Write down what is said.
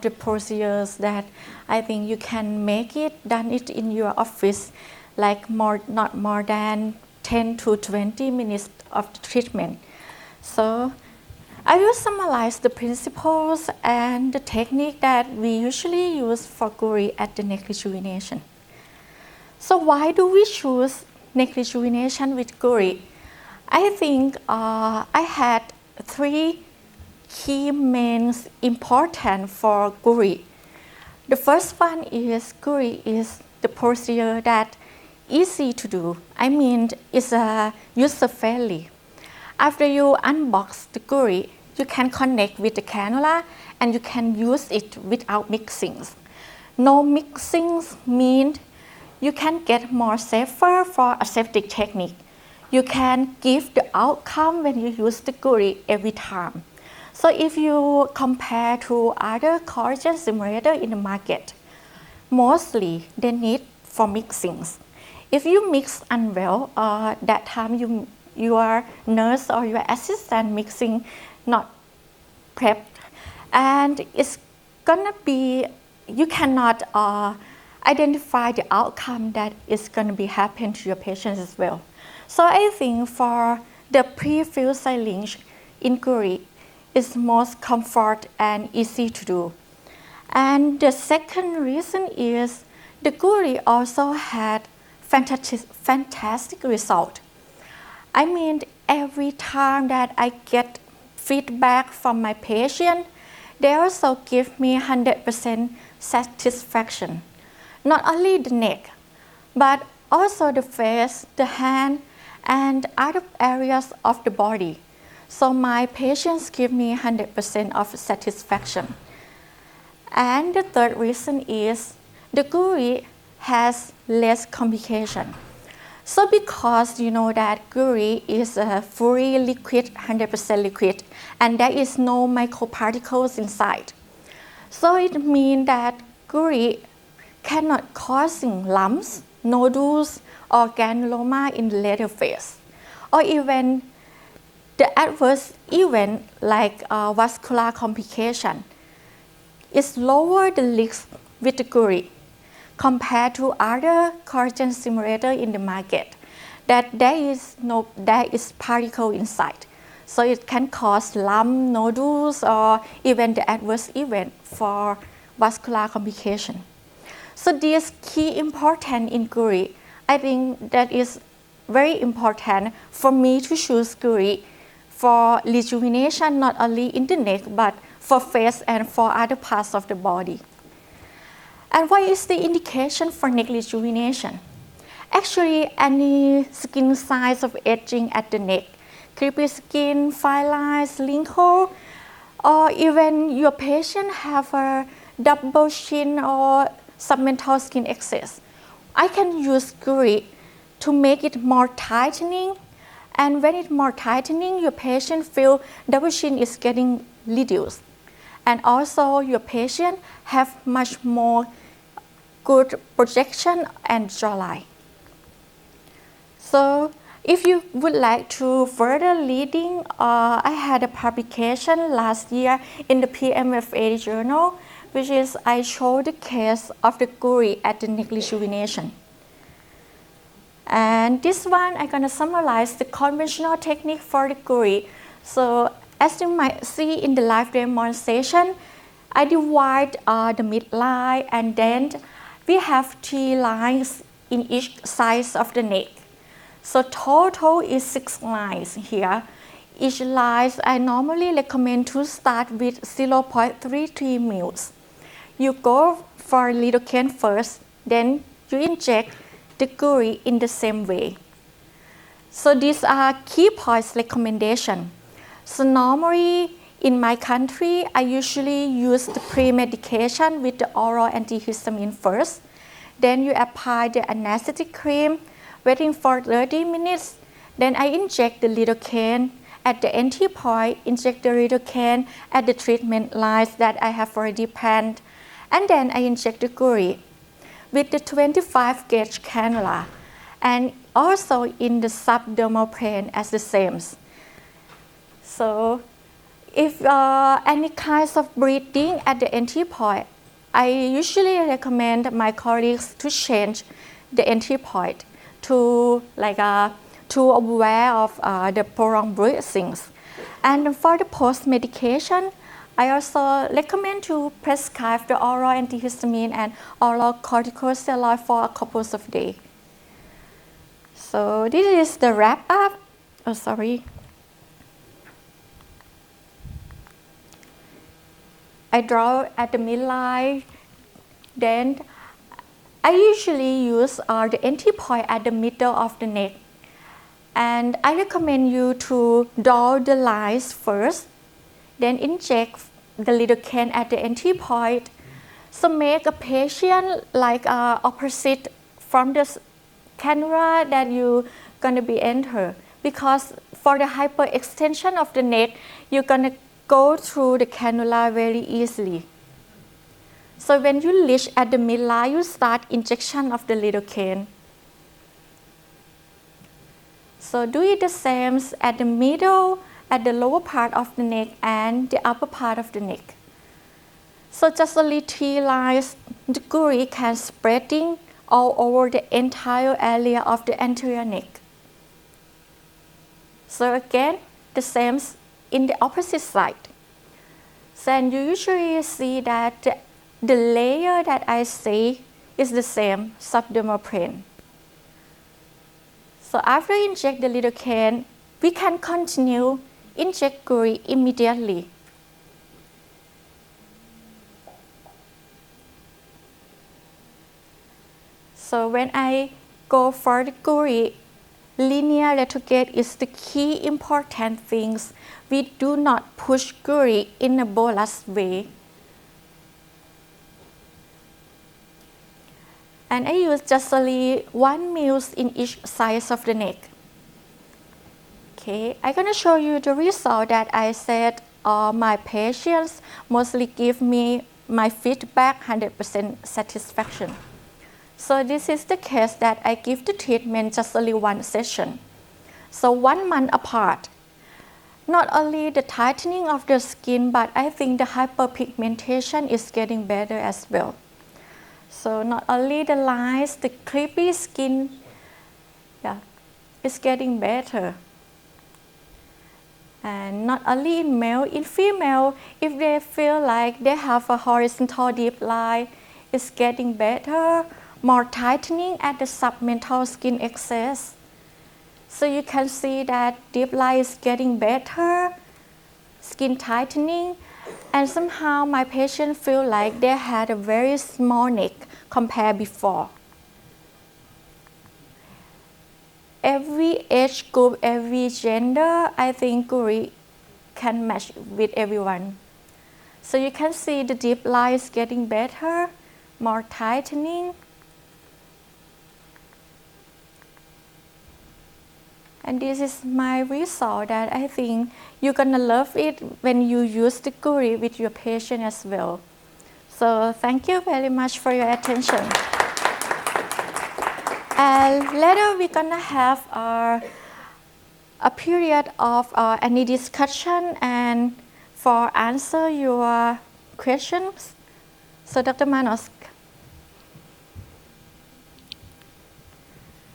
the procedures that I think you can make it, done it in your office, like not more than 10 to 20 minutes of the treatment. So I will summarize the principles and the technique that we usually use for GOURI at the neck rejuvenation. So why do we choose neck rejuvenation with GOURI? I think I had 3 key main important for GOURI. The first one is GOURI is the procedure that easy to do. I mean, it's user friendly. After you unbox the GOURI, you can connect with the cannula and you can use it without mixing. No mixing means you can get more safer for aseptic technique. You can give the outcome when you use the GOURI every time. So if you compare to other collagen stimulator in the market, mostly they need for mixings. If you mix unwell, that time your nurse or your assistant mixing not prepped, and it's gonna be, you cannot identify the outcome that is gonna be happen to your patients as well. So I think for the pre-filled syringe in GOURI is most comfort and easy to do. And the second reason is the GOURI also had fantastic result. I mean, every time that I get feedback from my patient, they also give me 100% satisfaction. Not only the neck, but also the face, the hand, and other areas of the body. So my patients give me 100% of satisfaction. And the third reason is the GOURI has less complication. So because you know that GOURI is a fully liquid, 100% liquid, and there is no microparticles inside. So it means that GOURI cannot causing lumps, nodules, or granuloma in the later phase, or even the adverse event like vascular complication is lower the risk with the GOURI compared to other collagen stimulator in the market, that there is particle inside. So it can cause lump, nodules, or even the adverse event for vascular complication. So this key important in GOURI, I think that is very important for me to choose GOURI for rejuvenation, not only in the neck, but for face and for other parts of the body. And what is the indication for neck rejuvenation? Actually, any skin signs of aging at the neck, creepy skin, fine lines, wrinkle, or even your patient have a double chin or submental skin excess, I can use GOURI to make it more tightening. And when it's more tightening, your patient feel double chin is getting reduced. And also your patient have much more good projection and jawline. So if you would like to further reading, I had a publication last year in the PMFA journal, which is I showed the case of the GOURI at the neck rejuvenation. And this one, I'm gonna summarize the conventional technique for the GOURI. So as you might see in the live demonstration, I divide the midline, and then we have 3 lines in each side of the neck. So total is 6 lines here. Each line I normally recommend to start with 0.33 mils. You go for lidocaine first, then you inject the GOURI in the same way. So these are key points recommendation. So normally in my country, I usually use the pre-medication with the oral antihistamine first. Then you apply the anesthetic cream, waiting for 30 minutes. Then I inject the lidocaine at the entry point, inject the lidocaine at the treatment lines that I have already planned. And then I inject the GOURI with the 25 gauge cannula, and also in the subdermal plane as the same. So If any kinds of bleeding at the entry point, I usually recommend my colleagues to change the entry point to aware of the prolonged breathings. And for the post-medication, I also recommend to prescribe the oral antihistamine and oral corticosteroid for a couple of days. So this is the wrap up. Oh, sorry. I draw at the midline. Then I usually use the entry point at the middle of the neck. And I recommend you to draw the lines first, then inject the lidocaine at the entry point. So make a patient opposite from the cannula that you're gonna be enter. Because for the hyperextension of the neck, you're gonna go through the cannula very easily. So when you reach at the midline, you start injection of the lidocaine. So do it the same at the middle, at the lower part of the neck and the upper part of the neck. So just only 3 lines, the GOURI can spreading all over the entire area of the anterior neck. So again, the same in the opposite side. So you usually see that the layer that I say is the same, subdermal plane. So after inject the lidocaine, we can continue inject GOURI immediately. So when I go for the GOURI, linear retrograde is the key important things. We do not push GOURI in a bolus way. And I use just only 1 ml in each side of the neck. Okay, I'm gonna show you the result that I said my patients mostly give me my feedback 100% satisfaction. So this is the case that I give the treatment just only 1 session. So 1 month apart. Not only the tightening of the skin, but I think the hyperpigmentation is getting better as well. So not only the lines, the creepy skin, is getting better. And not only in male, in female, if they feel like they have a horizontal deep line, it's getting better, more tightening at the submental skin excess. So you can see that deep line is getting better, skin tightening, and somehow my patient feel like they had a very small neck compared before. Every age group, every gender, I think GOURI can match with everyone. So you can see the deep line is getting better, more tightening. And this is my result that I think you're gonna love it when you use the GOURI with your patient as well. So thank you very much for your attention. And later we're gonna have a period of any discussion and for answer your questions. So Dr. Manos,